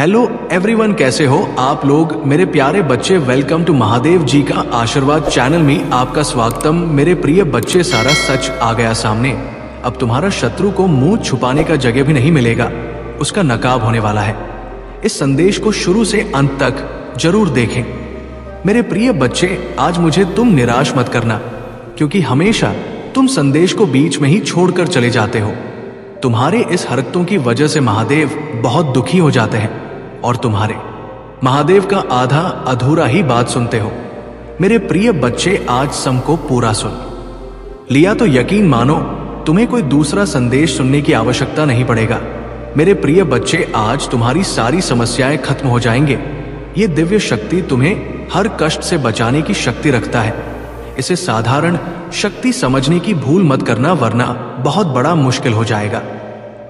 Hello everyone, कैसे हो आप लोग मेरे प्यारे बच्चे। वेलकम टू महादेव जी का आशीर्वाद चैनल में आपका स्वागतम। मेरे प्रिय बच्चे, सारा सच आ गया सामने। अब तुम्हारा शत्रु को मुंह छुपाने का जगह भी नहीं मिलेगा, उसका नकाब होने वाला है। इस संदेश को शुरू से अंत तक जरूर देखें। मेरे प्रिय बच्चे, आज मुझे तुम निराश मत करना, क्योंकि हमेशा तुम संदेश को बीच में ही छोड़कर चले जाते हो। तुम्हारे इस हरकतों की वजह से महादेव बहुत दुखी हो जाते हैं और तुम्हारे महादेव का आधा अधूरा ही बात सुनते हो। मेरे प्रिय बच्चे, आज सम को पूरा सुन लिया तो यकीन मानो तुम्हें कोई दूसरा संदेश सुनने की आवश्यकता नहीं पड़ेगा। मेरे प्रिय बच्चे, आज तुम्हारी सारी समस्याएं खत्म हो जाएंगे। ये दिव्य शक्ति तुम्हें हर कष्ट से बचाने की शक्ति रखता है। इसे साधारण शक्ति समझने की भूल मत करना, वरना बहुत बड़ा मुश्किल हो जाएगा।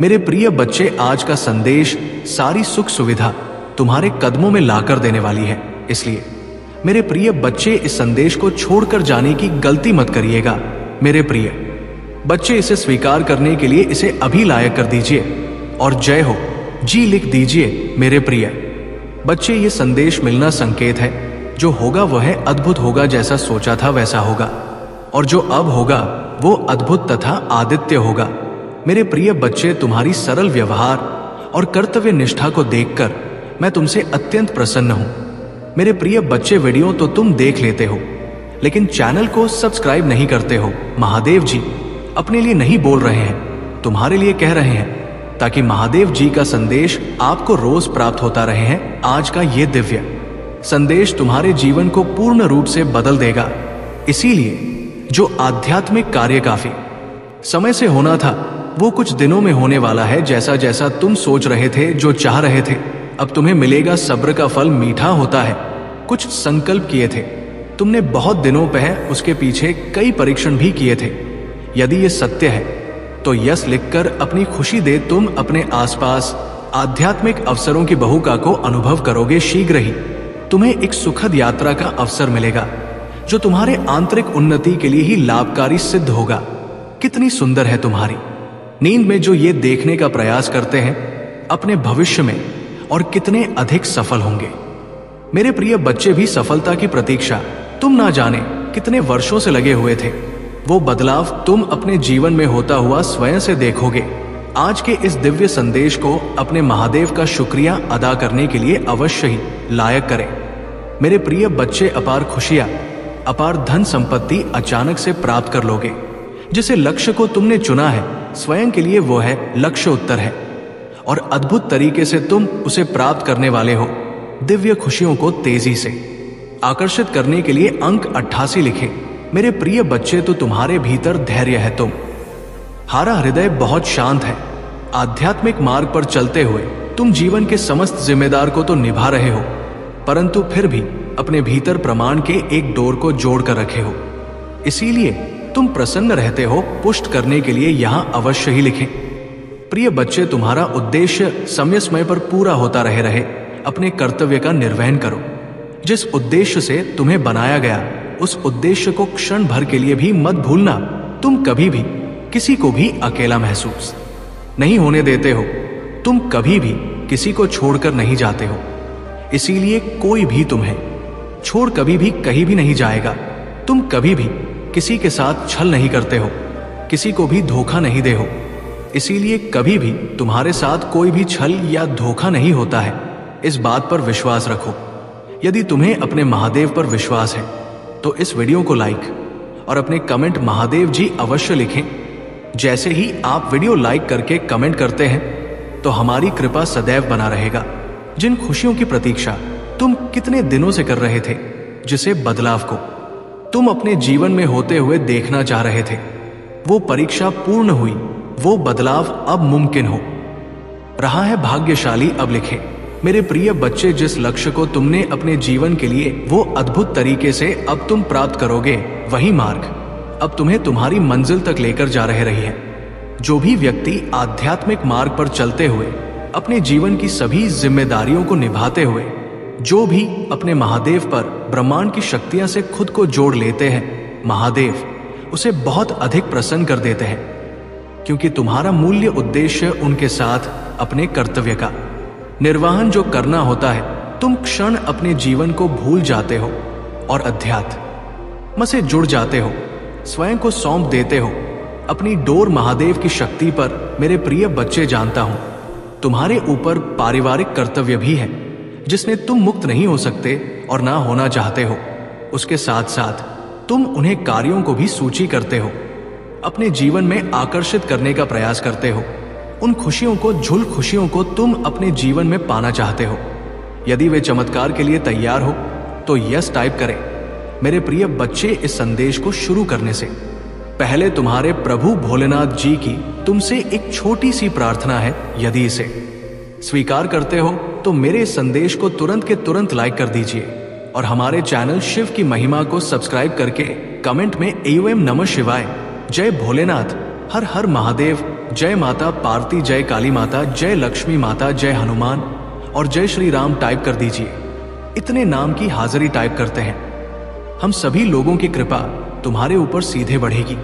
मेरे प्रिय बच्चे, आज का संदेश सारी सुख सुविधा तुम्हारे कदमों में लाकर देने वाली है। इसलिए मेरे प्रिय बच्चे, इस संदेश को छोड़कर जाने की गलती मत करिएगा। मेरे प्रिय बच्चे, इसे स्वीकार करने के लिए इसे अभी लायक कर दीजिए और जय हो जी लिख दीजिए। मेरे प्रिय बच्चे, ये संदेश मिलना संकेत है। जो होगा वह अद्भुत होगा, जैसा सोचा था वैसा होगा, और जो अब होगा वो अद्भुत तथा आदित्य होगा। मेरे प्रिय बच्चे, तुम्हारी सरल व्यवहार और कर्तव्य निष्ठा को देखकर मैं तुमसे अत्यंत प्रसन्न हूं। मेरे प्रिय बच्चे, वीडियो तो तुम देख लेते हो, लेकिन चैनल को सब्सक्राइब नहीं करते हो। महादेव जी अपने लिए नहीं बोल रहे हैं, तुम्हारे लिए कह रहे हैं, ताकि महादेव जी का संदेश आपको रोज प्राप्त होता रहे हैं। आज का ये दिव्य संदेश तुम्हारे जीवन को पूर्ण रूप से बदल देगा। इसीलिए जो आध्यात्मिक कार्य काफी समय से होना था, वो कुछ दिनों में होने वाला है। जैसा जैसा तुम सोच रहे थे, जो चाह रहे थे, अब तुम्हें मिलेगा। सब्र का फल मीठा होता है। कुछ संकल्प किए थे तुमने बहुत दिनों पहले, उसके पीछे कई परीक्षण भी किए थे। यदि ये सत्य है तो यस लिखकर अपनी खुशी दे। तुम अपने आसपास आध्यात्मिक अवसरों की बहुका को अनुभव करोगे। शीघ्र ही तुम्हें एक सुखद यात्रा का अवसर मिलेगा, जो तुम्हारे आंतरिक उन्नति के लिए ही लाभकारी सिद्ध होगा। कितनी सुंदर है तुम्हारी नींद में जो ये देखने का प्रयास करते हैं अपने भविष्य में, और कितने अधिक सफल होंगे। मेरे प्रिय बच्चे, भी सफलता की प्रतीक्षा तुम ना जाने कितने वर्षों से लगे हुए थे। वो बदलाव तुम अपने जीवन में होता हुआ स्वयं से देखोगे। आज के इस दिव्य संदेश को अपने महादेव का शुक्रिया अदा करने के लिए अवश्य ही लायक करें। मेरे प्रिय बच्चे, अपार खुशियां, अपार धन संपत्ति अचानक से प्राप्त कर लोगे। जिसे लक्ष्य को तुमने चुना है स्वयं के लिए, वो है लक्ष्य उत्तर है, और अद्भुत तरीके से तुम उसे प्राप्त करने वाले हो। दिव्य खुशियों को तेजी से आकर्षित करने के लिए अंक 88 लिखे। मेरे प्रिय बच्चे, तो तुम्हारे भीतर धैर्य है। तुम्हारा हृदय बहुत शांत है। आध्यात्मिक मार्ग पर चलते हुए तुम जीवन के समस्त जिम्मेदार को तो निभा रहे हो, परंतु फिर भी अपने भीतर प्रमाण के एक डोर को जोड़ कर रखे हो। इसीलिए तुम प्रसन्न रहते हो। पुष्ट करने के लिए यहां अवश्य ही लिखें। प्रिय बच्चे, तुम्हारा उद्देश्य समय समय पर पूरा होता रहे। अपने कर्तव्य का निर्वहन करो। जिस उद्देश्य से तुम्हें बनाया गया, उस उद्देश्य को क्षण भर के लिए भी मत भूलना। तुम कभी भी किसी को भी अकेला महसूस नहीं होने देते हो। तुम कभी भी किसी को छोड़कर नहीं जाते हो। इसीलिए कोई भी तुम्हें छोड़ कभी भी कहीं भी नहीं जाएगा। तुम कभी भी किसी के साथ छल नहीं करते हो, किसी को भी धोखा नहीं दे हो। इसीलिए कभी भी तुम्हारे साथ कोई भी छल या धोखा नहीं होता है। इस बात पर विश्वास रखो। यदि तुम्हें अपने महादेव पर विश्वास है तो इस वीडियो को लाइक और अपने कमेंट महादेव जी अवश्य लिखें। जैसे ही आप वीडियो लाइक करके कमेंट करते हैं तो हमारी कृपा सदैव बना रहेगा। जिन खुशियों की प्रतीक्षा तुम कितने दिनों से कर रहे थे, जिसे बदलाव को तुम अपने जीवन में होते हुए देखना चाह रहे थे, वो परीक्षा पूर्ण हुई। वो बदलाव अब मुमकिन हो रहा है। भाग्यशाली अब लिखे। मेरे प्रिय बच्चे, जिस लक्ष्य को तुमने अपने जीवन के लिए वो अद्भुत तरीके से अब तुम प्राप्त करोगे, वही मार्ग अब तुम्हें तुम्हारी मंजिल तक लेकर जा रही है। जो भी व्यक्ति आध्यात्मिक मार्ग पर चलते हुए अपने जीवन की सभी जिम्मेदारियों को निभाते हुए, जो भी अपने महादेव पर ब्रह्मांड की शक्तियां से खुद को जोड़ लेते हैं, महादेव उसे बहुत अधिक प्रसन्न कर देते हैं, क्योंकि तुम्हारा मूल्य उद्देश्य उनके साथ अपने कर्तव्य का निर्वाहन जो करना होता है, तुम क्षण अपने जीवन को भूल जाते हो और अध्यात्म से जुड़ जाते हो, स्वयं को सौंप देते हो अपनी डोर महादेव की शक्ति पर। मेरे प्रिय बच्चे, जानता हूं तुम्हारे ऊपर पारिवारिक कर्तव्य भी है जिसने तुम मुक्त नहीं हो सकते और ना होना चाहते हो। उसके साथ साथ तुम उन्हें कार्यों को भी सूची करते हो, अपने जीवन में आकर्षित करने का प्रयास करते हो। उन खुशियों को, झुल खुशियों को तुम अपने जीवन में पाना चाहते हो। यदि वे चमत्कार के लिए तैयार हो तो यस टाइप करें। मेरे प्रिय बच्चे, इस संदेश को शुरू करने से पहले तुम्हारे प्रभु भोलेनाथ जी की तुमसे एक छोटी सी प्रार्थना है। यदि इसे स्वीकार करते हो तो मेरे संदेश को तुरंत के तुरंत लाइक कर दीजिए और हमारे चैनल शिव की महिमा को सब्सक्राइब करके कमेंट में एओएम नमः शिवाय, जय भोलेनाथ, हर हर महादेव, जय माता पार्वती, जय काली माता, जय लक्ष्मी माता, जय हनुमान और जय श्री राम टाइप कर दीजिए। इतने नाम की हाजिरी टाइप करते हैं। हम सभी लोगों की कृपा तुम्हारे ऊपर सीधे बढ़ेगी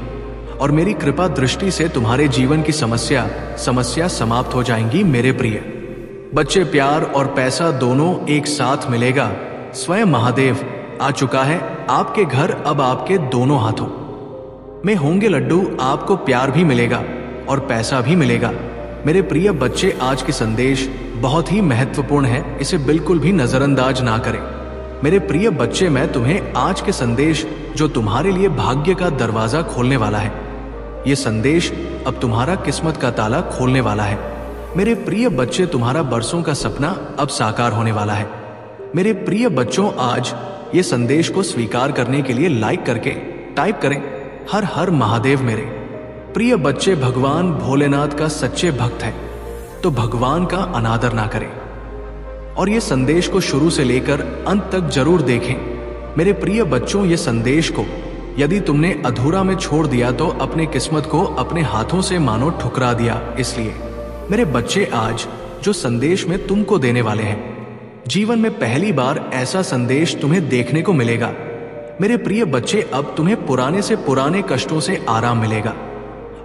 और मेरी कृपा दृष्टि से तुम्हारे जीवन की समस्या समाप्त हो जाएंगी। मेरे प्रिय बच्चे, प्यार और पैसा दोनों एक साथ मिलेगा। स्वयं महादेव आ चुका है आपके घर। अब आपके दोनों हाथों में होंगे लड्डू। आपको प्यार भी मिलेगा और पैसा भी मिलेगा। मेरे प्रिय बच्चे, आज की संदेश बहुत ही महत्वपूर्ण है, इसे बिल्कुल भी नजरअंदाज ना करें। मेरे प्रिय बच्चे, मैं तुम्हें आज के संदेश जो तुम्हारे लिए भाग्य का दरवाजा खोलने वाला है, ये संदेश अब तुम्हारा किस्मत का ताला खोलने वाला है। मेरे प्रिय बच्चे, तुम्हारा बरसों का सपना अब साकार होने वाला है। मेरे प्रिय बच्चों, आज ये संदेश को स्वीकार करने के लिए लाइक करके टाइप करें हर हर महादेव। मेरे प्रिय बच्चे, भगवान भोलेनाथ का सच्चे भक्त है तो भगवान का अनादर ना करें और ये संदेश को शुरू से लेकर अंत तक जरूर देखें। मेरे प्रिय बच्चों, ये संदेश को यदि तुमने अधूरा में छोड़ दिया तो अपने किस्मत को अपने हाथों से मानो ठुकरा दिया। इसलिए मेरे बच्चे, आज जो संदेश में तुमको देने वाले हैं, जीवन में पहली बार ऐसा संदेश तुम्हें देखने को मिलेगा। मेरे प्रिय बच्चे, अब तुम्हें पुराने से पुराने कष्टों से आराम मिलेगा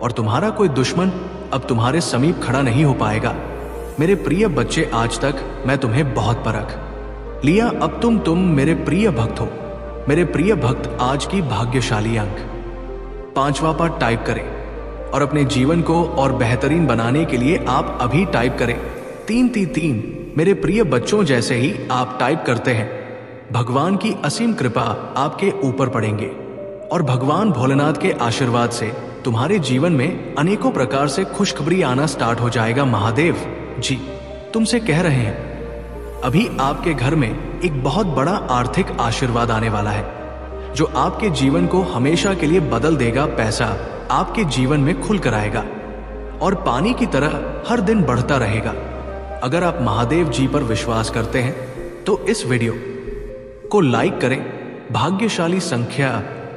और तुम्हारा कोई दुश्मन अब तुम्हारे समीप खड़ा नहीं हो पाएगा। मेरे प्रिय बच्चे, आज तक मैं तुम्हें बहुत परख लिया, अब तुम मेरे प्रिय भक्त हो। मेरे प्रिय भक्त, आज की भाग्यशाली अंक 5वां पार्ट टाइप करें और अपने जीवन को और बेहतरीन बनाने के लिए आप अभी टाइप करें 333। मेरे प्रिय बच्चों, जैसे ही आप टाइप करते हैं, भगवान की असीम कृपा आपके ऊपर पड़ेंगे और भगवान भोलेनाथ के आशीर्वाद से तुम्हारे जीवन में अनेकों प्रकार से खुशखबरी आना स्टार्ट हो जाएगा। महादेव जी तुमसे कह रहे हैं, अभी आपके घर में एक बहुत बड़ा आर्थिक आशीर्वाद आने वाला है जो आपके जीवन को हमेशा के लिए बदल देगा। पैसा आपके जीवन में खुल कर आएगा और पानी की तरह हर दिन बढ़ता रहेगा। अगर आप महादेव जी पर विश्वास करते हैं तो इस वीडियो को लाइक करें। भाग्यशाली संख्या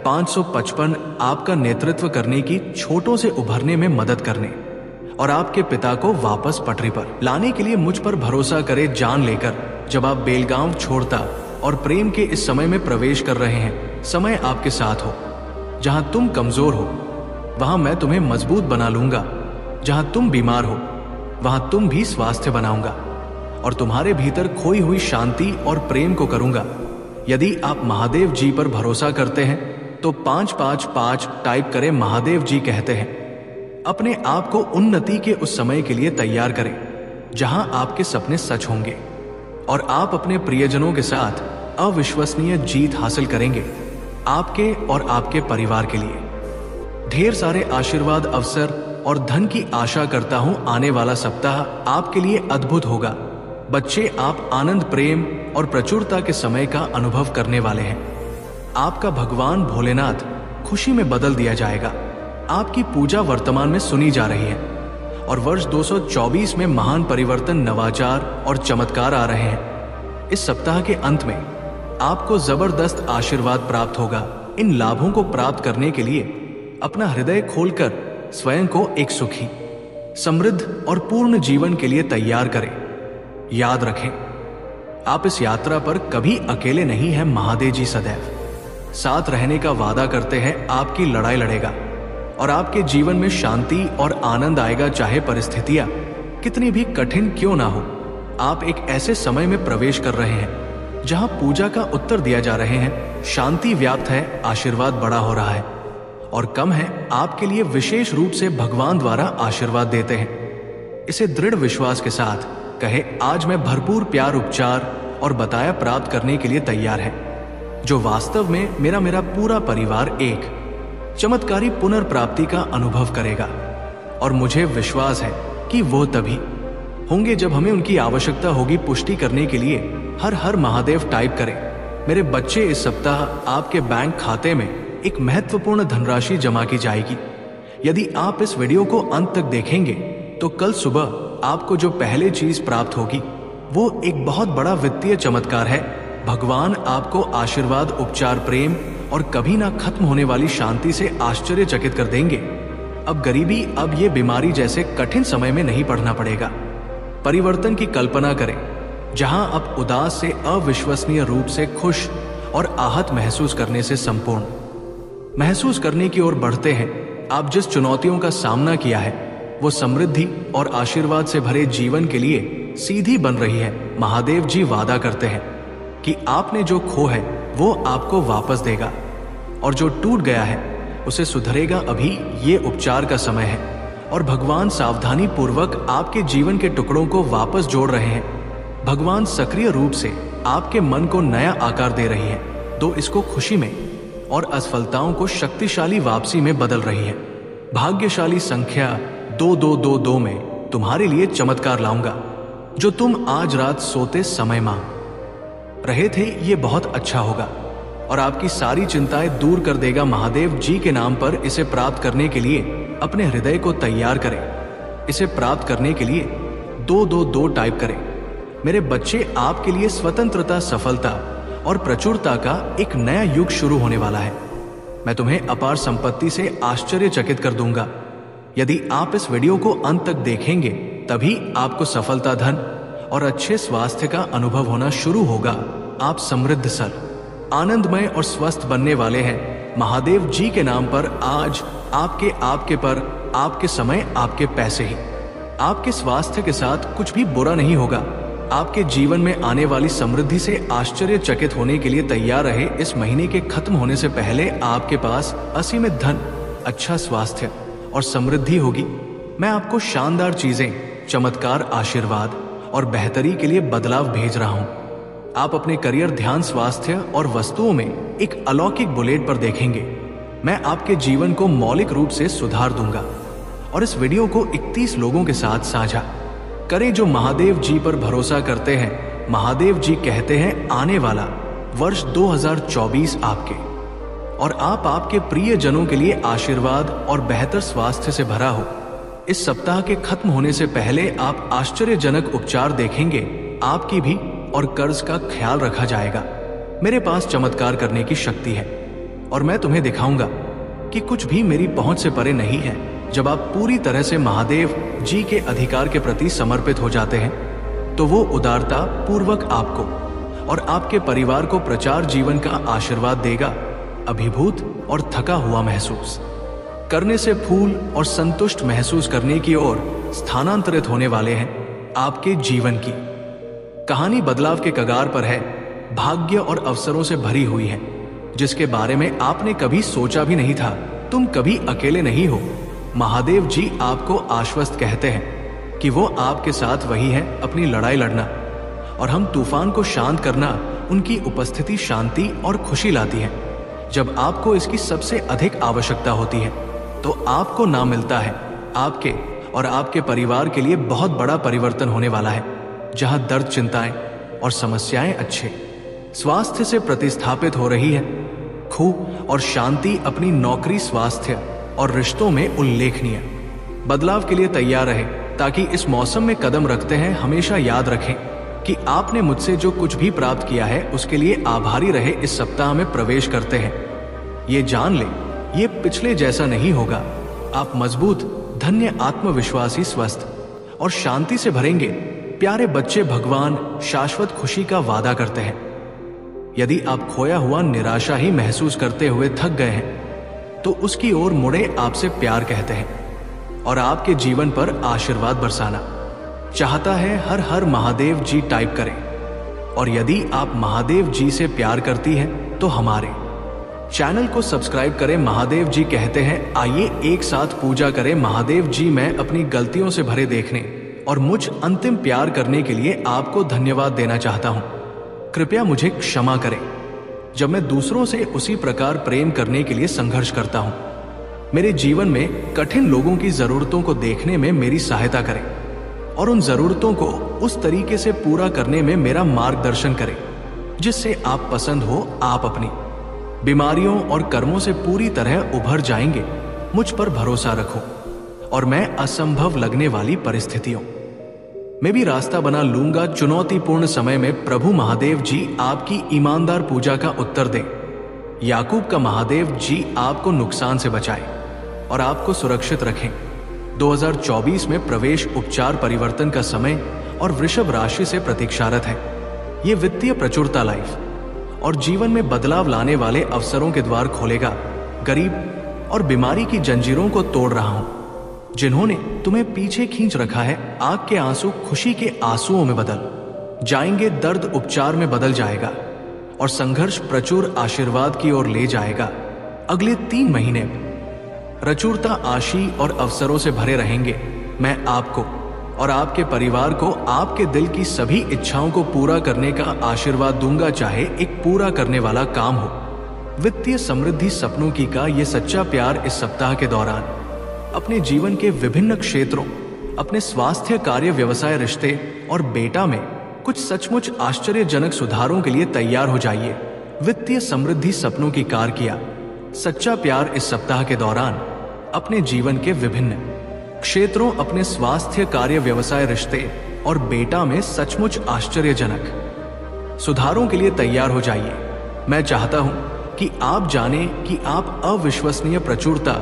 555 आपका नेतृत्व करने की, छोटों से उभरने में मदद करने और आपके पिता को वापस पटरी पर लाने के लिए मुझ पर भरोसा करे, जान लेकर। जब आप बेलगांव छोड़ता और प्रेम के इस समय में प्रवेश कर रहे हैं, समय आपके साथ हो। जहां तुम कमजोर हो वहां मैं तुम्हें मजबूत बना लूंगा। जहां तुम बीमार हो वहां तुम भी स्वास्थ्य बनाऊंगा और तुम्हारे भीतर खोई हुई शांति और प्रेम को करूंगा। यदि आप महादेव जी पर भरोसा करते हैं तो 555 टाइप करें। महादेव जी कहते हैं, अपने आप को उन्नति के उस समय के लिए तैयार करें जहां आपके सपने सच होंगे और आप अपने प्रियजनों के साथ अविश्वसनीय जीत हासिल करेंगे। आपके और आपके परिवार के लिए ढेर सारे आशीर्वाद, अवसर और धन की आशा करता हूं। आने वाला सप्ताह आपके लिए अद्भुत होगा। बच्चे, आप आनंद, प्रेम और प्रचुरता के समय का अनुभव करने वाले हैं। आपका भगवान भोलेनाथ खुशी में बदल दिया जाएगा। आपकी पूजा वर्तमान में सुनी जा रही है और वर्ष 224 में महान परिवर्तन, नवाचार और चमत्कार आ रहे हैं। इस सप्ताह के अंत में आपको जबरदस्त आशीर्वाद प्राप्त होगा। इन लाभों को प्राप्त करने के लिए अपना हृदय खोलकर स्वयं को एक सुखी, समृद्ध और पूर्ण जीवन के लिए तैयार करें। याद रखें, आप इस यात्रा पर कभी अकेले नहीं हैं। महादेव जी सदैव साथ रहने का वादा करते हैं। आपकी लड़ाई लड़ेगा और आपके जीवन में शांति और आनंद आएगा। चाहे परिस्थितियां कितनी भी कठिन क्यों ना हो, आप एक ऐसे समय में प्रवेश कर रहे हैं जहां पूजा का उत्तर दिया जा रहे हैं, शांति व्याप्त है, आशीर्वाद बड़ा हो रहा है और कम है आपके लिए विशेष रूप से भगवान द्वारा आशीर्वाद देते हैं। इसे दृढ़ विश्वास के साथ कहे, आज मैं भरपूर प्यार, उपचार और बताया प्राप्त करने के लिए तैयार है, जो वास्तव में मेरा पूरा परिवार एक चमत्कारी पुनर्प्राप्ति का अनुभव करेगा। और मुझे विश्वास है कि वो तभी होंगे जब हमें उनकी आवश्यकता होगी। पुष्टि करने के लिए हर हर महादेव टाइप करें। मेरे बच्चे, इस सप्ताह आपके बैंक खाते में एक महत्वपूर्ण धनराशि जमा की जाएगी। यदि आप इस वीडियो को अंत तक देखेंगे तो कल सुबह आपको जो पहले चीज प्राप्त होगी वो एक बहुत बड़ा वित्तीय चमत्कार है। भगवान आपको आशीर्वाद, उपचार, प्रेम और कभी ना खत्म होने वाली शांति से आश्चर्यचकित कर देंगे। अब गरीबी, अब ये बीमारी जैसे कठिन समय में नहीं पड़ना पड़ेगा। परिवर्तन की कल्पना करें, जहां अब उदास से अविश्वसनीय रूप से खुश और आहत महसूस करने से संपूर्ण महसूस करने की ओर बढ़ते हैं। आप जिस चुनौतियों का सामना किया है वो समृद्धि और आशीर्वाद से भरे जीवन के लिए सीधी बन रही है। महादेव जी वादा करते हैं कि आपने जो खो है वो आपको वापस देगा और जो टूट गया है उसे सुधरेगा। अभी ये उपचार का समय है और भगवान सावधानी पूर्वक आपके जीवन के टुकड़ों को वापस जोड़ रहे हैं। भगवान सक्रिय रूप से आपके मन को नया आकार दे रही है। तो इसको खुशी में और असफलताओं को शक्तिशाली वापसी में बदल रही है। भाग्यशाली संख्या 2222 में तुम्हारे लिए चमत्कार लाऊंगा जो तुम आज रात सोते समय मांग रहे थे। ये बहुत अच्छा होगा और आपकी सारी चिंताएं दूर कर देगा। महादेव जी के नाम पर इसे प्राप्त करने के लिए अपने हृदय को तैयार करें। इसे प्राप्त करने के लिए 222 टाइप करें। मेरे बच्चे, आपके लिए स्वतंत्रता, सफलता और प्रचुरता का एक नया युग शुरू होने वाला है। मैं तुम्हें अपार संपत्ति से आश्चर्यचकित कर दूंगा। यदि आप इस वीडियो को अंत तक देखेंगे तभी आपको सफलता, धन और अच्छे स्वास्थ्य का अनुभव होना शुरू होगा। आप समृद्ध, आनंदमय और स्वस्थ बनने वाले हैं। महादेव जी के नाम पर आज आपके समय, आपके पैसे ही आपके स्वास्थ्य के साथ कुछ भी बुरा नहीं होगा। आपके जीवन में आने वाली समृद्धि से आश्चर्यचकित होने के लिए तैयार रहे। इस महीने के खत्म होने से पहले आपके पास असीमित धन, अच्छा स्वास्थ्य और समृद्धि होगी। मैं आपको शानदार चीजें, चमत्कार, आशीर्वाद और बेहतरी के लिए बदलाव भेज रहा हूं। आप अपने करियर, ध्यान, स्वास्थ्य और वस्तुओं में एक अलौकिक बुलेट पर देखेंगे। मैं आपके जीवन को मौलिक रूप से सुधार दूंगा। और इस वीडियो को 31 लोगों के साथ साझा करें जो महादेव जी पर भरोसा करते हैं। महादेव जी कहते हैं, आने वाला वर्ष 2024 आपके और आपके प्रियजनों के लिए आशीर्वाद और बेहतर स्वास्थ्य से भरा हो। इस सप्ताह के खत्म होने से पहले आप आश्चर्यजनक उपचार देखेंगे। आपकी भी और कर्ज का ख्याल रखा जाएगा। मेरे पास चमत्कार करने की शक्ति है और मैं तुम्हें दिखाऊंगा कि कुछ भी मेरी पहुंच से परे नहीं है। जब आप पूरी तरह से महादेव जी के अधिकार के प्रति समर्पित हो जाते हैं तो वो उदारता पूर्वक आपको और आपके परिवार को प्रचार जीवन का आशीर्वाद देगा। अभिभूत और थका हुआ महसूस करने से फूल और संतुष्ट महसूस करने की ओर स्थानांतरित होने वाले हैं। आपके जीवन की कहानी बदलाव के कगार पर है, भाग्य और अवसरों से भरी हुई है जिसके बारे में आपने कभी सोचा भी नहीं था। तुम कभी अकेले नहीं हो। महादेव जी आपको आश्वस्त कहते हैं कि वो आपके साथ वही है, अपनी लड़ाई लड़ना और हम तूफान को शांत करना। उनकी उपस्थिति शांति और खुशी लाती है। जब आपको इसकी सबसे अधिक आवश्यकता होती है तो आपको ना मिलता है। आपके और आपके परिवार के लिए बहुत बड़ा परिवर्तन होने वाला है, जहां दर्द, चिंताएं और समस्याएं अच्छे स्वास्थ्य से प्रतिस्थापित हो रही है। खू और शांति अपनी नौकरी, स्वास्थ्य और रिश्तों में उल्लेखनीय बदलाव के लिए तैयार रहे। ताकि इस मौसम में कदम रखते हैं हमेशा याद रखें कि आपने मुझसे जो कुछ भी प्राप्त किया है उसके लिए आभारी रहे। इस सप्ताह में प्रवेश करते हैं, ये जान ले ये पिछले जैसा नहीं होगा। आप मजबूत, धन्य, आत्मविश्वासी, स्वस्थ और शांति से भरेंगे। प्यारे बच्चे, भगवान शाश्वत खुशी का वादा करते हैं। यदि आप खोया हुआ निराशा ही महसूस करते हुए थक गए हैं तो उसकी ओर मुड़े आपसे प्यार कहते हैं और आपके जीवन पर आशीर्वाद बरसाना चाहता है हर हर महादेव जी टाइप करें। और यदि आप महादेव जी से प्यार करती हैं तो हमारे चैनल को सब्सक्राइब करें। महादेव जी कहते हैं, आइए एक साथ पूजा करें। महादेव जी, मैं अपनी गलतियों से भरे देखने और मुझ अंतिम प्यार करने के लिए आपको धन्यवाद देना चाहता हूं। कृपया मुझे क्षमा करें जब मैं दूसरों से उसी प्रकार प्रेम करने के लिए संघर्ष करता हूं। मेरे जीवन में कठिन लोगों की जरूरतों को देखने में मेरी सहायता करें और उन जरूरतों को उस तरीके से पूरा करने में मेरा मार्गदर्शन करें जिससे आप पसंद हो। आप अपनी बीमारियों और कर्मों से पूरी तरह उभर जाएंगे। मुझ पर भरोसा रखो और मैं असंभव लगने वाली परिस्थितियों में भी रास्ता बना लूंगा। चुनौतीपूर्ण समय में प्रभु महादेव जी आपकी ईमानदार पूजा का उत्तर दें। याकूब का महादेव जी आपको नुकसान से बचाए और आपको सुरक्षित रखें। 2024 में प्रवेश उपचार परिवर्तन का समय और वृषभ राशि से प्रतीक्षारत है। ये वित्तीय प्रचुरता, लाइफ और जीवन में बदलाव लाने वाले अवसरों के द्वार खोलेगा। गरीब और बीमारी की जंजीरों को तोड़ रहा हूं जिन्होंने तुम्हें पीछे खींच रखा है। आग के आंसू खुशी के आंसुओं में बदल जाएंगे। दर्द उपचार में बदल जाएगा और संघर्ष प्रचुर आशीर्वाद की ओर ले जाएगा। अगले 3 महीने प्रचुरता, आशी और अवसरों से भरे रहेंगे। मैं आपको और आपके परिवार को आपके दिल की सभी इच्छाओं को पूरा करने का आशीर्वाद दूंगा, चाहे एक पूरा करने वाला काम हो। वित्तीय समृद्धि सपनों की का ये सच्चा प्यार इस सप्ताह के दौरान अपने जीवन के विभिन्न क्षेत्रों, अपने स्वास्थ्य, कार्य, व्यवसाय, रिश्ते और बेटा में कुछ सचमुच आश्चर्यजनक सुधारों के लिए तैयार हो जाइए। वित्तीय समृद्धि सपनों की कार किया सच्चा प्यार इस सप्ताह के दौरान अपने जीवन के विभिन्न क्षेत्रों, अपने स्वास्थ्य, कार्य, व्यवसाय, रिश्ते और बेटा में सचमुच आश्चर्यजनक सुधारों के लिए तैयार हो जाइए। मैं चाहता हूं कि आप जाने कि आप अविश्वसनीय प्रचुरता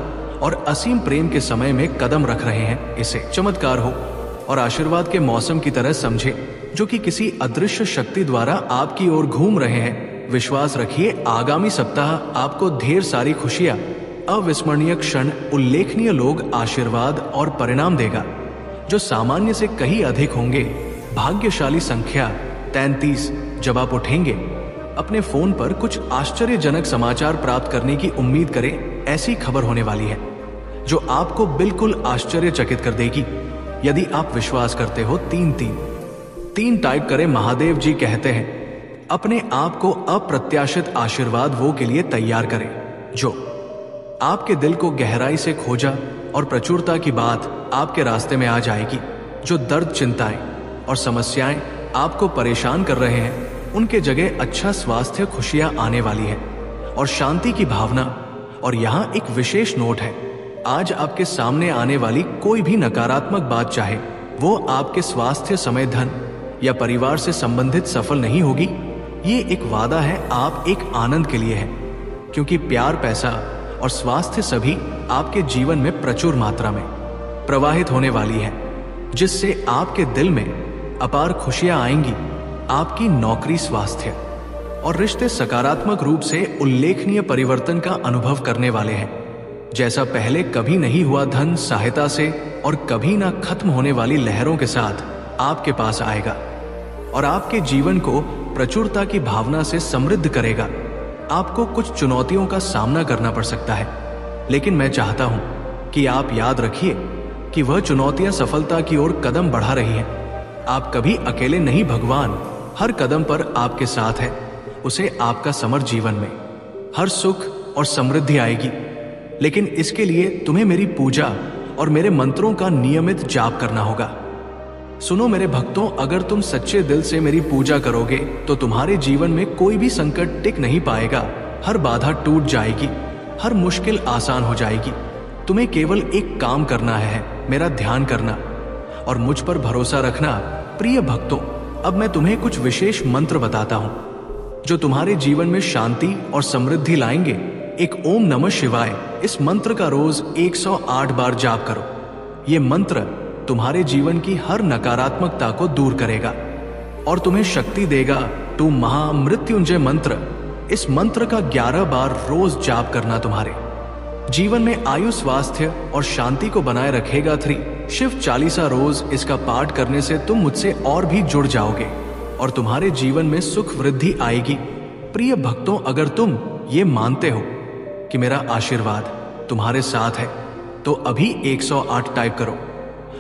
और असीम प्रेम के समय में कदम रख रहे हैं। इसे चमत्कार हो और आशीर्वाद के मौसम की तरह समझे जो कि किसी अदृश्य शक्ति द्वारा आपकी ओर घूम रहे हैं। विश्वास रखिए, आगामी सप्ताह आपको ढेर सारी खुशियां, अविस्मरणीय क्षण, उल्लेखनीय लोग, आशीर्वाद और परिणाम देगा जो सामान्य से कहीं अधिक होंगे। भाग्यशाली संख्या 33। जब आप उठेंगे, अपने फोन पर कुछ आश्चर्यजनक समाचार प्राप्त करने की उम्मीद करें। ऐसी खबर होने वाली है जो आपको बिल्कुल आश्चर्यचकित कर देगी। यदि आप विश्वास करते हो, 3 टाइप करें। महादेव जी कहते हैं, अपने आप को अप्रत्याशित आशीर्वाद वो के लिए तैयार करें जो आपके दिल को गहराई से खोजा और प्रचुरता की बात आपके रास्ते में आ जाएगी। जो दर्द, चिंताएं और समस्याएं आपको परेशान कर रहे हैं, उनके जगह अच्छा स्वास्थ्य, खुशियां आने वाली है और शांति की भावना। और यहाँ एक विशेष नोट है, आज आपके सामने आने वाली कोई भी नकारात्मक बात, चाहे वो आपके स्वास्थ्य, समय, धन या परिवार से संबंधित, सफल नहीं होगी। ये एक वादा है, आप एक आनंद के लिए है, क्योंकि प्यार, पैसा और स्वास्थ्य सभी आपके जीवन में प्रचुर मात्रा में प्रवाहित होने वाली है, जिससे आपके दिल में अपार खुशियां आएंगी। आपकी नौकरी, स्वास्थ्य और रिश्ते सकारात्मक रूप से उल्लेखनीय परिवर्तन का अनुभव करने वाले हैं, जैसा पहले कभी नहीं हुआ। धन सहायता से और कभी ना खत्म होने वाली लहरों के साथ आपके पास आएगा और आपके जीवन को प्रचुरता की भावना से समृद्ध करेगा। आपको कुछ चुनौतियों का सामना करना पड़ सकता है, लेकिन मैं चाहता हूं कि आप याद रखिए कि वह चुनौतियां सफलता की ओर कदम बढ़ा रही हैं। आप कभी अकेले नहीं, भगवान हर कदम पर आपके साथ है। उसे आपका समर्थ जीवन में हर सुख और समृद्धि आएगी, लेकिन इसके लिए तुम्हें मेरी पूजा और मेरे मंत्रों का नियमित जाप करना होगा। सुनो मेरे भक्तों, अगर तुम सच्चे दिल से मेरी पूजा करोगे तो तुम्हारे जीवन में कोई भी संकट टिक नहीं पाएगा। हर बाधा टूट जाएगी, हर मुश्किल आसान हो जाएगी। तुम्हें केवल एक काम करना है, मेरा ध्यान करना और मुझ पर भरोसा रखना। प्रिय भक्तों, अब मैं तुम्हें कुछ विशेष मंत्र बताता हूं जो तुम्हारे जीवन में शांति और समृद्धि लाएंगे। एक ओम नमः शिवाय, इस मंत्र का रोज 108 बार जाप करो। ये मंत्र तुम्हारे जीवन की हर नकारात्मकता को दूर करेगा और तुम्हें शक्ति देगा। तू महामृत्युंजय मंत्र, इस मंत्र का 11 बार रोज जाप करना तुम्हारे जीवन में आयु, स्वास्थ्य और शांति को बनाए रखेगा। 3, शिव चालीसा रोज इसका पाठ करने से तुम मुझसे और भी जुड़ जाओगे और तुम्हारे जीवन में सुख वृद्धि आएगी। प्रिय भक्तों, अगर तुम ये मानते हो कि मेरा आशीर्वाद तुम्हारे साथ है तो अभी 108 टाइप करो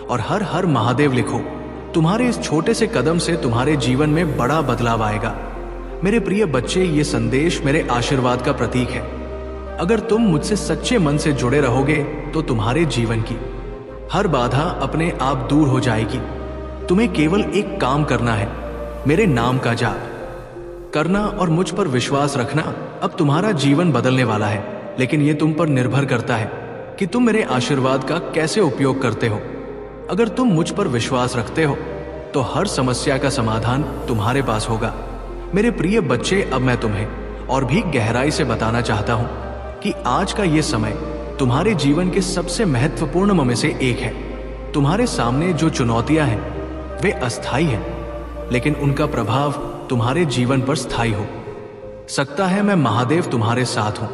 और हर हर महादेव लिखो। तुम्हारे इस छोटे से कदम से तुम्हारे जीवन में बड़ा बदलाव आएगा। मेरे प्रिय बच्चे, ये संदेश मेरे आशीर्वाद का प्रतीक है। अगर तुम मुझसे सच्चे मन से जुड़े रहोगे तो तुम्हारे जीवन की हर बाधा अपने आप दूर हो जाएगी। तुम्हें केवल एक काम करना है, मेरे नाम का जाप करना और मुझ पर विश्वास रखना। अब तुम्हारा जीवन बदलने वाला है, लेकिन यह तुम पर निर्भर करता है कि तुम मेरे आशीर्वाद का कैसे उपयोग करते हो। अगर तुम मुझ पर विश्वास रखते हो तो हर समस्या का समाधान तुम्हारे पास होगा। मेरे प्रिय बच्चे, अब मैं तुम्हें और भी गहराई से बताना चाहता हूं कि आज का ये समय तुम्हारे जीवन के सबसे महत्वपूर्ण में से एक है। तुम्हारे सामने जो चुनौतियां हैं वे अस्थायी हैं, लेकिन उनका प्रभाव तुम्हारे जीवन पर स्थायी हो सकता है। मैं महादेव तुम्हारे साथ हूं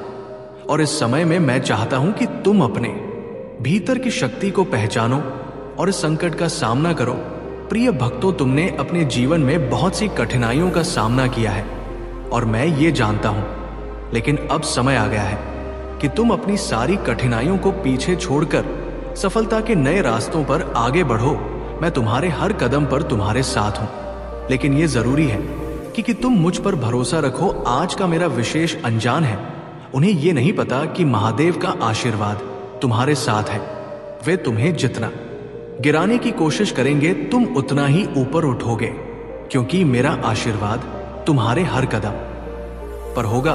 और इस समय में मैं चाहता हूं कि तुम अपने भीतर की शक्ति को पहचानो और इस संकट का सामना करो। प्रिय भक्तों, तुमने अपने जीवन में बहुत सी कठिनाइयों का सामना किया है और मैं ये जानता हूं, लेकिन अब समय आ गया है कि तुम अपनी सारी कठिनाइयों को पीछे छोड़कर सफलता के नए रास्तों पर आगे बढ़ो। मैं तुम्हारे हर कदम पर तुम्हारे साथ हूं, लेकिन यह जरूरी है कि तुम मुझ पर भरोसा रखो। आज का मेरा विशेष अनजान है, उन्हें यह नहीं पता कि महादेव का आशीर्वाद तुम्हारे साथ है। वे तुम्हें जितना गिराने की कोशिश करेंगे तुम उतना ही ऊपर उठोगे, क्योंकि मेरा आशीर्वाद तुम्हारे हर कदम पर होगा।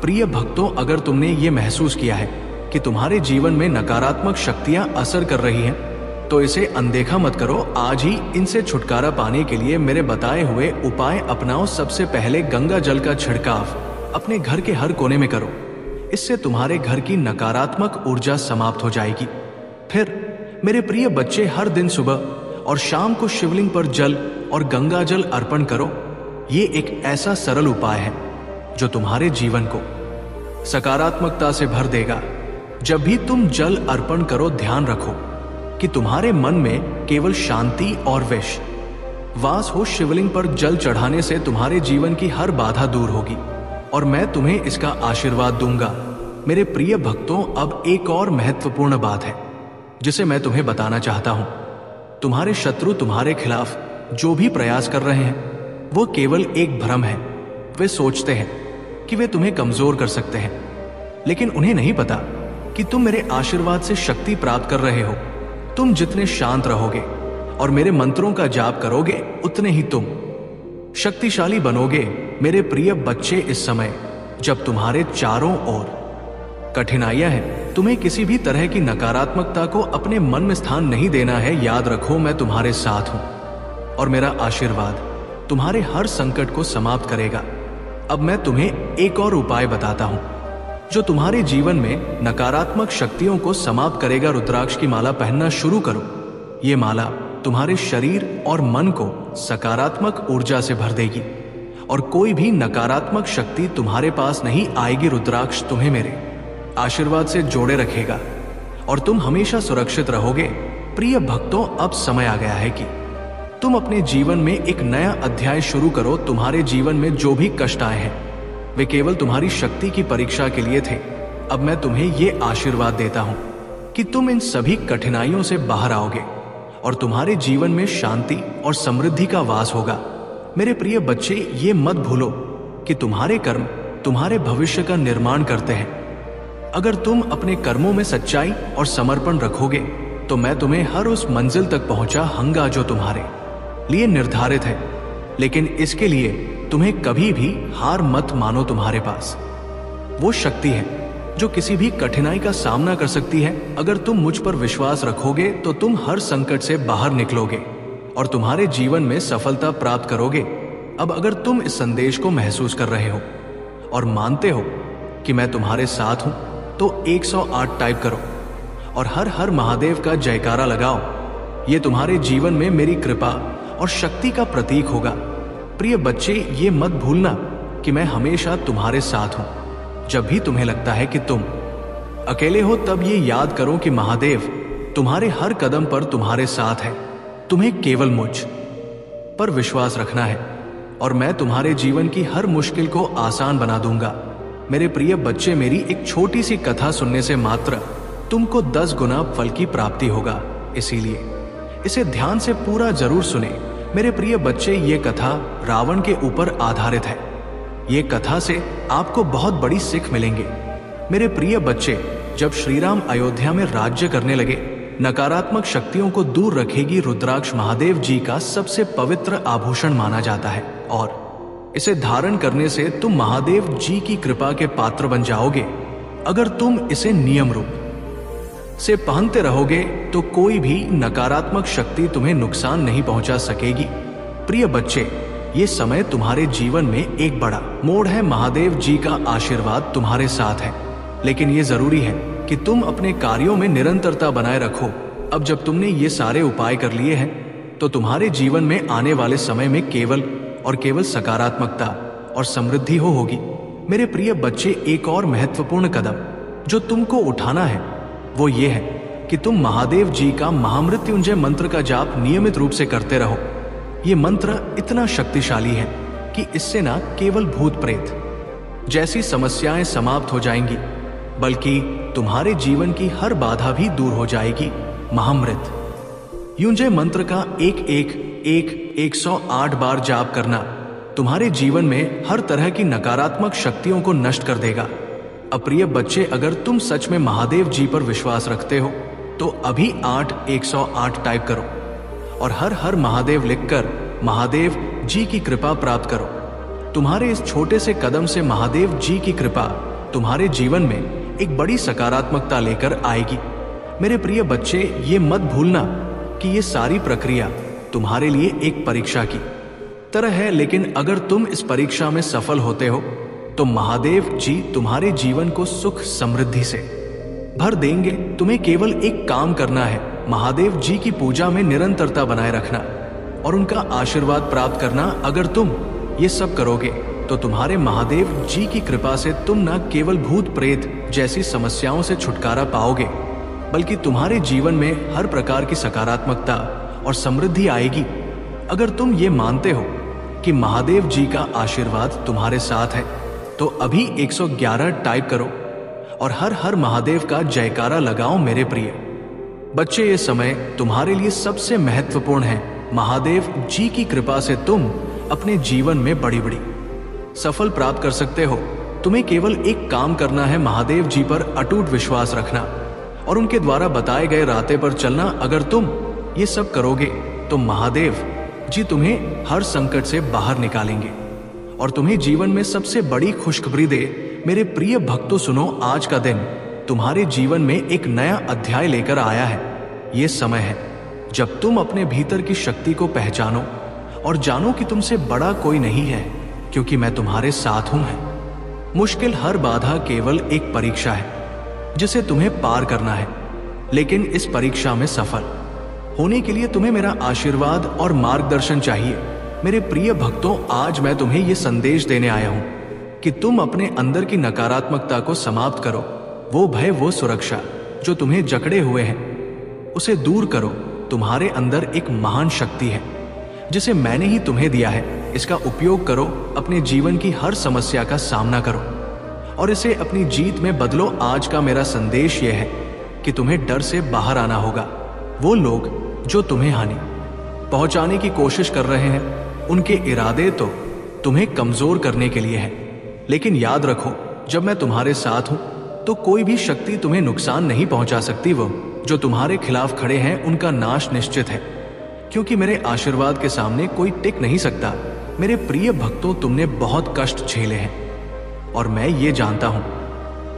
प्रिय भक्तों, अगर तुमने ये महसूस किया है कि तुम्हारे जीवन में नकारात्मक शक्तियां असर कर रही हैं, तो इसे अनदेखा मत करो। आज ही इनसे छुटकारा पाने के लिए मेरे बताए हुए उपाय अपनाओ। सबसे पहले गंगा जल का छिड़काव अपने घर के हर कोने में करो। इससे तुम्हारे घर की नकारात्मक ऊर्जा समाप्त हो जाएगी। फिर मेरे प्रिय बच्चे, हर दिन सुबह और शाम को शिवलिंग पर जल और गंगा जल अर्पण करो। ये एक ऐसा सरल उपाय है जो तुम्हारे जीवन को सकारात्मकता से भर देगा। जब भी तुम जल अर्पण करो, ध्यान रखो कि तुम्हारे मन में केवल शांति और वास हो। शिवलिंग पर जल चढ़ाने से तुम्हारे जीवन की हर बाधा दूर होगी और मैं तुम्हें इसका आशीर्वाद दूंगा। मेरे प्रिय भक्तों, अब एक और महत्वपूर्ण बात है जिसे मैं तुम्हें बताना चाहता हूं। तुम्हारे शत्रु तुम्हारे खिलाफ जो भी प्रयास कर रहे हैं वो केवल एक भ्रम है। वे सोचते हैं कि वे तुम्हें कमजोर कर सकते हैं, लेकिन उन्हें नहीं पता कि तुम मेरे आशीर्वाद से शक्ति प्राप्त कर रहे हो। तुम जितने शांत रहोगे और मेरे मंत्रों का जाप करोगे, उतने ही तुम शक्तिशाली बनोगे। मेरे प्रिय बच्चे, इस समय जब तुम्हारे चारों ओर कठिनाइयां हैं, तुम्हें किसी भी तरह की नकारात्मकता को अपने मन में स्थान नहीं देना है। याद रखो, मैं तुम्हारे साथ हूं और मेरा आशीर्वाद तुम्हारे हर संकट को समाप्त करेगा। अब मैं तुम्हें एक और उपाय बताता हूं जो तुम्हारे जीवन में नकारात्मक शक्तियों को समाप्त करेगा। रुद्राक्ष की माला पहनना शुरू करो। ये माला तुम्हारे शरीर और मन को सकारात्मक ऊर्जा से भर देगी और कोई भी नकारात्मक शक्ति तुम्हारे पास नहीं आएगी। रुद्राक्ष तुम्हें मेरे आशीर्वाद से जोड़े रखेगा और तुम हमेशा सुरक्षित रहोगे। प्रिय भक्तों, अब समय आ गया है कि तुम अपने जीवन में एक नया अध्याय शुरू करो। तुम्हारे जीवन में जो भी कष्ट आए हैं वे केवल तुम्हारी शक्ति की परीक्षा के लिए थे। अब मैं तुम्हें ये आशीर्वाद देता हूं कि तुम इन सभी कठिनाइयों से बाहर आओगे और तुम्हारे जीवन में शांति और समृद्धि का वास होगा। मेरे प्रिय बच्चे, ये मत भूलो कि तुम्हारे कर्म तुम्हारे भविष्य का निर्माण करते हैं। अगर तुम अपने कर्मों में सच्चाई और समर्पण रखोगे तो मैं तुम्हें हर उस मंजिल तक पहुंचाऊंगा जो तुम्हारे लिए निर्धारित है। लेकिन इसके लिए तुम्हें कभी भी हार मत मानो। तुम्हारे पास वो शक्ति है जो किसी भी कठिनाई का सामना कर सकती है। अगर तुम मुझ पर विश्वास रखोगे तो तुम हर संकट से बाहर निकलोगे और तुम्हारे जीवन में सफलता प्राप्त करोगे। अब अगर तुम इस संदेश को महसूस कर रहे हो और मानते हो कि मैं तुम्हारे साथ हूं, तो 108 टाइप करो और हर हर महादेव का जयकारा लगाओ। ये तुम्हारे जीवन में मेरी कृपा और शक्ति का प्रतीक होगा। प्रिय बच्चे, ये मत भूलना कि मैं हमेशा तुम्हारे साथ हूं। जब भी तुम्हें लगता है कि तुम अकेले हो तब ये याद करो कि महादेव तुम्हारे हर कदम पर तुम्हारे साथ है। तुम्हें केवल मुझ पर विश्वास रखना है और मैं तुम्हारे जीवन की हर मुश्किल को आसान बना दूंगा। मेरे प्रिय बच्चे, मेरी एक छोटी सी कथा सुनने से मात्र तुमको 10 गुना फल की प्राप्ति होगा, इसीलिए इसे ध्यान से पूरा जरूर सुने। मेरे प्रिय बच्चे, ये कथा रावण के ऊपर आधारित है। ये कथा से आपको बहुत बड़ी सीख मिलेंगे। मेरे प्रिय बच्चे, जब श्री राम अयोध्या में राज्य करने लगे, नकारात्मक शक्तियों को दूर रखेगी रुद्राक्ष महादेव जी का सबसे पवित्र आभूषण माना जाता है और इसे धारण करने से तुम महादेव जी की कृपा के पात्र बन जाओगे। अगर तुम इसे नियम रूप से पहनते रहोगे तो कोई भी नकारात्मक शक्ति तुम्हें नुकसान नहीं पहुंचा सकेगी। प्रिय बच्चे, ये समय तुम्हारे जीवन में एक बड़ा मोड़ है। महादेव जी का आशीर्वाद तुम्हारे साथ है, लेकिन ये जरूरी है कि तुम अपने कार्यों में निरंतरता बनाए रखो। अब जब तुमने ये सारे उपाय कर लिए हैं तो तुम्हारे जीवन में आने वाले समय में केवल और केवल सकारात्मकता और समृद्धि होगी। मेरे प्रिय बच्चे, एक और महत्वपूर्ण कदम जो तुमको उठाना है वो ये है कि तुम महादेव जी का महामृत्युंजय मंत्र का जाप नियमित रूप से करते रहो। ये मंत्र इतना शक्तिशाली है कि इससे न केवल भूत प्रेत जैसी समस्याएं समाप्त हो जाएंगी, बल्कि तुम्हारे जीवन की हर बाधा भी दूर हो जाएगी। महामृत युंजय मंत्र का 108 बार जाप करना तुम्हारे जीवन में हर तरह की नकारात्मक शक्तियों को नष्ट कर देगा। अप्रिय बच्चे, अगर तुम सच में महादेव जी पर विश्वास रखते हो तो अभी 108 टाइप करो और हर हर महादेव लिखकर महादेव जी की कृपा प्राप्त करो। तुम्हारे इस छोटे से कदम से महादेव जी की कृपा तुम्हारे जीवन में एक बड़ी सकारात्मकता लेकर आएगी। मेरे प्रिय बच्चे, ये मत भूलना कि ये सारी प्रक्रिया तुम्हारे लिए एक परीक्षा की तरह है, लेकिन अगर तुम इस परीक्षा में सफल होते हो तो महादेव जी तुम्हारे जीवन को सुख समृद्धि से भर देंगे। तुम्हें केवल एक काम करना है, महादेव जी की पूजा में निरंतरता बनाए रखना और उनका आशीर्वाद प्राप्त करना। अगर तुम ये सब करोगे तो तुम्हारे महादेव जी की कृपा से तुम न केवल भूत प्रेत जैसी समस्याओं से छुटकारा पाओगे, बल्कि तुम्हारे जीवन में हर प्रकार की सकारात्मकता और समृद्धि आएगी। अगर तुम ये मानते हो कि महादेव जी का आशीर्वाद तुम्हारे साथ है तो अभी 111 टाइप करो और हर हर महादेव का जयकारा लगाओ। मेरे प्रिय बच्चे, ये समय तुम्हारे लिए सबसे महत्वपूर्ण है। महादेव जी की कृपा से तुम अपने जीवन में बड़ी बड़ी सफल प्राप्त कर सकते हो। तुम्हें केवल एक काम करना है, महादेव जी पर अटूट विश्वास रखना और उनके द्वारा बताए गए रास्ते पर चलना। अगर तुम ये सब करोगे तो महादेव जी तुम्हें हर संकट से बाहर निकालेंगे और तुम्हें जीवन में सबसे बड़ी खुशखबरी दे। मेरे प्रिय भक्तों, सुनो, आज का दिन तुम्हारे जीवन में एक नया अध्याय लेकर आया है। ये समय है जब तुम अपने भीतर की शक्ति को पहचानो और जानो कि तुमसे बड़ा कोई नहीं है, क्योंकि मैं तुम्हारे साथ हूं। मुश्किल हर बाधा केवल एक परीक्षा है जिसे तुम्हें पार करना है, लेकिन इस परीक्षा में सफल होने के लिए तुम्हें मेरा आशीर्वाद और मार्गदर्शन चाहिए। मेरे प्रिय भक्तों, आज मैं तुम्हें यह संदेश देने आया हूं कि तुम अपने अंदर की नकारात्मकता को समाप्त करो। वो भय, वो सुरक्षा जो तुम्हें जकड़े हुए हैं, उसे दूर करो। तुम्हारे अंदर एक महान शक्ति है जिसे मैंने ही तुम्हें दिया है। इसका उपयोग करो, अपने जीवन की हर समस्या का सामना करो और इसे अपनी जीत में बदलो। आज का मेरा संदेश यह है कि तुम्हें डर से बाहर आना होगा। वो लोग जो तुम्हें हानि पहुंचाने की कोशिश कर रहे हैं, उनके इरादे तो तुम्हें कमजोर करने के लिए है, लेकिन याद रखो, जब मैं तुम्हारे साथ हूं तो कोई भी शक्ति तुम्हें नुकसान नहीं पहुंचा सकती। वो जो तुम्हारे खिलाफ खड़े हैं उनका नाश निश्चित है, क्योंकि मेरे आशीर्वाद के सामने कोई टिक नहीं सकता। मेरे प्रिय भक्तों, तुमने बहुत कष्ट झेले हैं और मैं ये जानता हूं।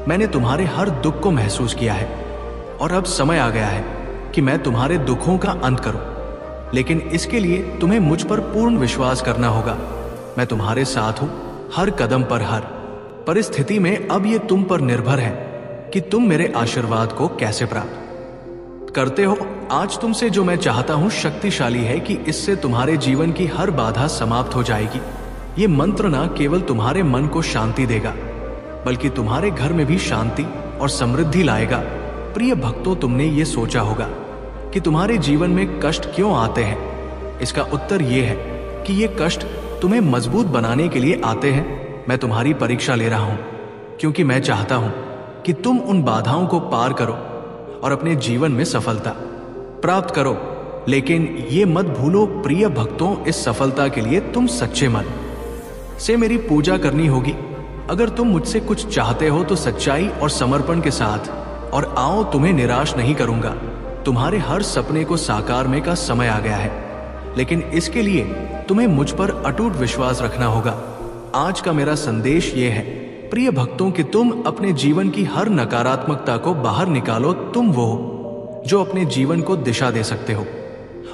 मैंने तुम्हारे हर दुख को महसूस किया है और अब समय आ गया है कि मैं तुम्हारे दुखों का अंत करूं, लेकिन इसके लिए तुम्हें मुझ पर पूर्ण विश्वास करना होगा। मैं तुम्हारे साथ हूं हर कदम पर, हर परिस्थिति में। अब ये तुम पर निर्भर है कि तुम मेरे आशीर्वाद को कैसे प्राप्त करते हो। आज तुमसे जो मैं चाहता हूं शक्तिशाली है कि इससे तुम्हारे जीवन की हर बाधा समाप्त हो जाएगी। ये मंत्र ना केवल तुम्हारे मन को शांति देगा, बल्कि तुम्हारे घर में भी शांति और समृद्धि लाएगा। प्रिय भक्तों, तुमने ये सोचा होगा कि तुम्हारे जीवन में कष्ट क्यों आते हैं। इसका उत्तर ये है कि ये कष्ट तुम्हें मजबूत बनाने के लिए आते हैं। मैं तुम्हारी परीक्षा ले रहा हूं क्योंकि मैं चाहता हूं कि तुम उन बाधाओं को पार करो और अपने जीवन में सफलता प्राप्त करो। लेकिन ये मत भूलो प्रिय भक्तों, इस सफलता के लिए तुम सच्चे मन से मेरी पूजा करनी होगी। अगर तुम मुझसे कुछ चाहते हो तो सच्चाई और समर्पण के साथ, और आओ तुम्हें निराश नहीं करूंगा। तुम्हारे हर सपने को साकार में का समय आ गया है, लेकिन इसके लिए तुम्हें मुझ पर अटूट विश्वास रखना होगा। आज का मेरा संदेश ये है प्रिय भक्तों कि तुम अपने जीवन की हर नकारात्मकता को बाहर निकालो। तुम वो हो जो अपने जीवन को दिशा दे सकते हो,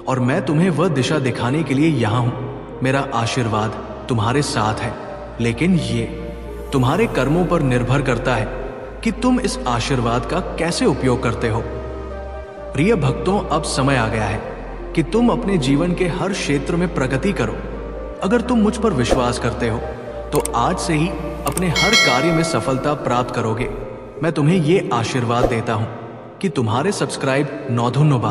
और मैं तुम्हें वह दिशा दिखाने के लिए यहां हूं। मेरा आशीर्वाद तुम्हारे साथ है, लेकिन ये तुम्हारे कर्मों पर निर्भर करता है कि तुम इस आशीर्वाद का कैसे उपयोग करते हो। प्रिय भक्तों, अब समय आ गया है कि तुम अपने जीवन के हर क्षेत्र में प्रगति करो। अगर तुम मुझ पर विश्वास करते हो तो आज से ही अपने हर कार्य में सफलता प्राप्त करोगे। मैं तुम्हें ये आशीर्वाद देता हूं कि तुम्हारे सब्सक्राइब 9 धन्यवाद।